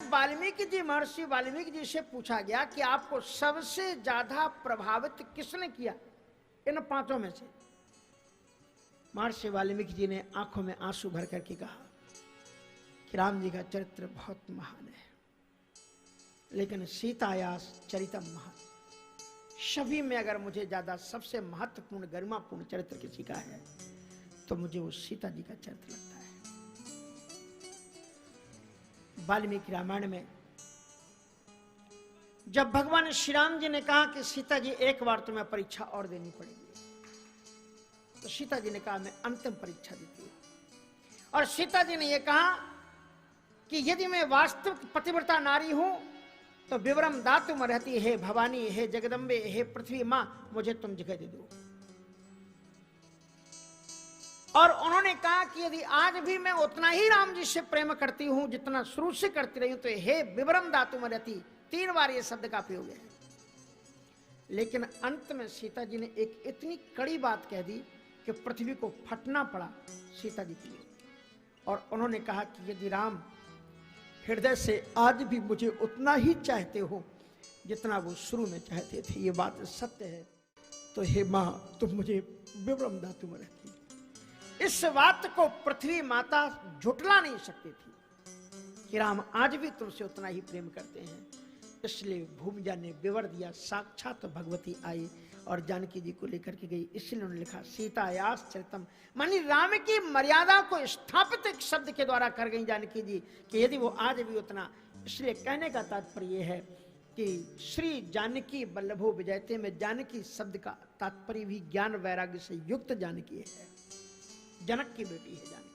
वाल्मीकि जी, महर्षि वाल्मीकि जी से पूछा गया कि आपको सबसे ज्यादा प्रभावित किसने किया इन पांचों में से? महर्षि वाल्मीकि जी ने आंखों में आंसू भर करके कहा कि राम जी का चरित्र बहुत महान है, लेकिन सीतायास चरितम महान। सभी में अगर मुझे ज्यादा सबसे महत्वपूर्ण गरिमापूर्ण चरित्र किसी का है तो मुझे वो सीता जी का चरित्र लगता है। वाल्मीकि रामायण में जब भगवान श्री राम जी ने कहा कि सीता जी एक बार तुम्हें परीक्षा और देनी पड़ेगी, तो सीता जी ने कहा मैं अंतिम परीक्षा देती हूं। और सीता जी ने यह कहा कि यदि मैं वास्तविक पतिव्रता नारी हूं तो विवरम दातु में रहती है भवानी, हे जगदम्बे, हे पृथ्वी मां, मुझे तुम जगह दे दो। और उन्होंने कहा कि यदि आज भी मैं उतना ही राम जी से प्रेम करती हूं जितना शुरू से करती रही हूं, तो हे विवरम दातु में रहती, 3 बार ये शब्द का प्रयोग है। लेकिन अंत में सीता जी ने एक इतनी कड़ी बात कह दी कि पृथ्वी को फटना पड़ा सीता जी के लिए। और उन्होंने कहा कि यदि राम हृदय से आज भी मुझे उतना ही चाहते हो जितना वो शुरू में चाहते थे, ये बात सत्य है, तो हे मां तुम मुझे विवरम धातु में रहती। इस बात को पृथ्वी माता झुटला नहीं सकती थी कि राम आज भी तुमसे उतना ही प्रेम करते हैं। इसलिए भूमिजा ने विवर दिया, साक्षात भगवती आई और जानकी जी को लेकर के गई। इसलिए उन्होंने लिखा सीतायास चरितम, मानी राम की मर्यादा को स्थापित एक शब्द के द्वारा कर गई जानकी जी कि यदि वो आज भी उतना। इसलिए कहने का तात्पर्य है कि श्री जानकी वल्लभो विजयते में जानकी शब्द का तात्पर्य भी ज्ञान वैराग्य से युक्त जानकी है, जनक की बेटी है जानकी।